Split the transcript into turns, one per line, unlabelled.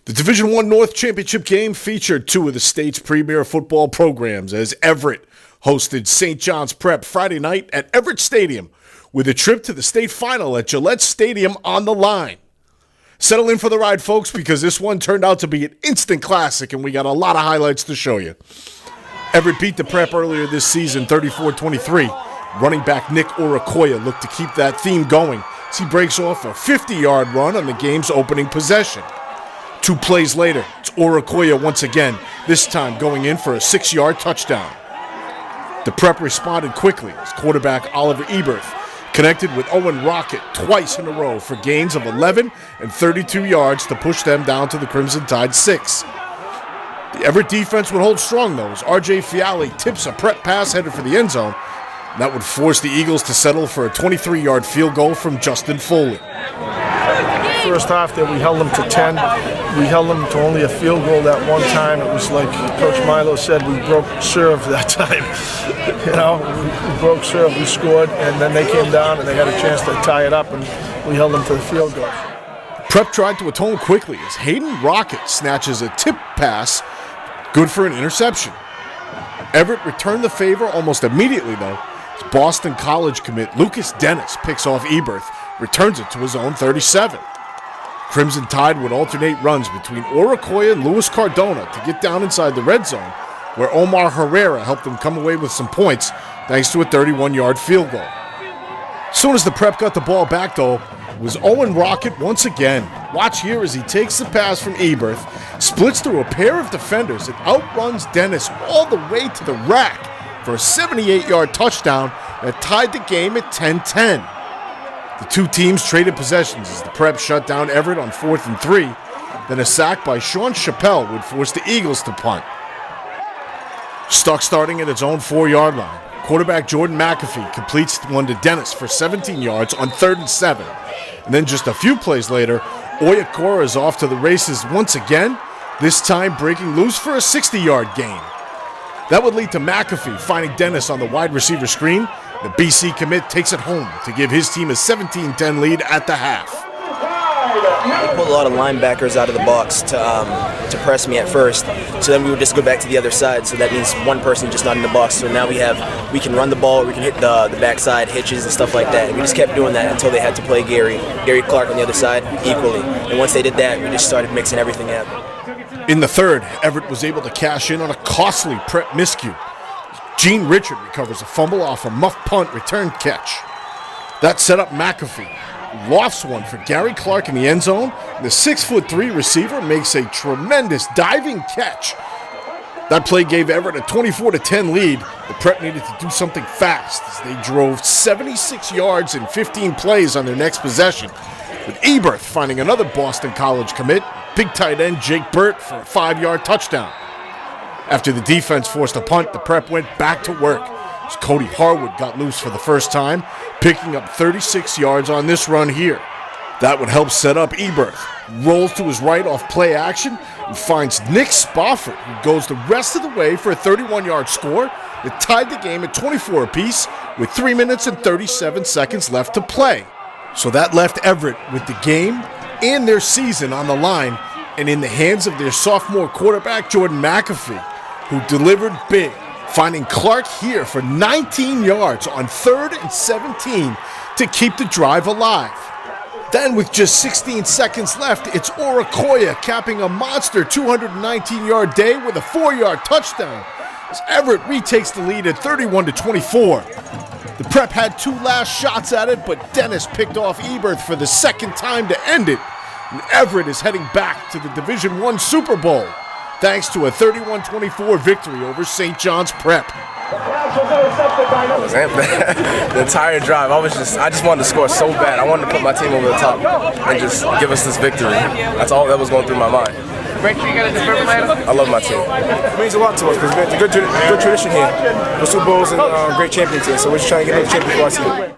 The Division I North Championship game featured two of the state's premier football programs as Everett hosted St. John's Prep Friday night at Everett Stadium with a trip to the state final at Gillette Stadium on the line. Settle in for the ride, folks, because this one turned out to be an instant classic and we got a lot of highlights to show you. Everett beat the Prep earlier this season 34-23. Running back Nick Orekoya looked to keep that theme going as he breaks off a 50-yard run on the game's opening possession. 2 plays later, it's Orekoya once again, this time going in for a 6-yard touchdown. The Prep responded quickly as quarterback Oliver Everett connected with Owen Rocket twice in a row for gains of 11 and 32 yards to push them down to the Crimson Tide 6. The Everett defense would hold strong, though, as R.J. Fiali tips a Prep pass headed for the end zone. That would force the Eagles to settle for a 23-yard field goal from Justin Foley.
First half there, we held them to 10. We held them to only a field goal that one time. It was like Coach Milo said, we broke serve that time. We broke serve, we scored, and then they came down and they had a chance to tie it up, and we held them to the field goal.
Prep tried to atone quickly as Hayden Rocket snatches a tip pass, good for an interception. Everett returned the favor almost immediately, though, as Boston College commit Lukas Denis picks off Everett, returns it to his own 37. Crimson Tide would alternate runs between Orekoya and Luis Cardona to get down inside the red zone, where Omar Herrera helped them come away with some points thanks to a 31-yard field goal. As soon as the Prep got the ball back, though, it was Owen Rocket once again. Watch here as he takes the pass from Everett, splits through a pair of defenders, and outruns Denis all the way to the rack for a 78-yard touchdown that tied the game at 10-10. The two teams traded possessions as the Prep shut down Everett on 4th and 3. Then a sack by Sean Chappelle would force the Eagles to punt. Stuck starting at its own 4-yard line, quarterback Jordan McAfee completes one to Denis for 17 yards on 3rd and 7. And then just a few plays later, Orekoya is off to the races once again, this time breaking loose for a 60-yard gain. That would lead to McAfee finding Denis on the wide receiver screen. The BC commit takes it home to give his team a 17-10 lead at the half.
They pulled a lot of linebackers out of the box to press me at first, so then we would just go back to the other side, so that means one person just not in the box. So now we can run the ball, we can hit the backside hitches and stuff like that. And we just kept doing that until they had to play Gary Clark on the other side equally. And once they did that, we just started mixing everything up.
In the third, Everett was able to cash in on a costly Prep miscue. Gene Richard recovers a fumble off a muff punt return catch. That set up McAfee, who lofts one for Gary Clark in the end zone. The 6'3" receiver makes a tremendous diving catch. That play gave Everett a 24-10 lead. The Prep needed to do something fast as they drove 76 yards in 15 plays on their next possession, with Everett finding another Boston College commit, big tight end Jake Burt, for a 5-yard touchdown. After the defense forced a punt, the Prep went back to work as Cody Harwood got loose for the first time, picking up 36 yards on this run here. That would help set up Everett. Rolls to his right off play action and finds Nick Spofford, who goes the rest of the way for a 31-yard score that tied the game at 24 apiece with 3 minutes and 37 seconds left to play. So that left Everett with the game and their season on the line and in the hands of their sophomore quarterback Jordan McAfee, who delivered big, finding Clark here for 19 yards on 3rd and 17 to keep the drive alive. Then with just 16 seconds left, it's Orekoya capping a monster 219-yard day with a 4-yard touchdown as Everett retakes the lead at 31-24. The Prep had 2 last shots at it, but Denis picked off Everett for the second time to end it, and Everett is heading back to the Division I Super Bowl, thanks to a 31-24 victory over St. John's Prep.
The entire drive, I just wanted to score so bad. I wanted to put my team over the top and just give us this victory. That's all that was going through my mind. I love my team.
It means a lot to us because it's a good tradition here. The Super Bowls and great champion team, so we're just trying to get another champion for our team.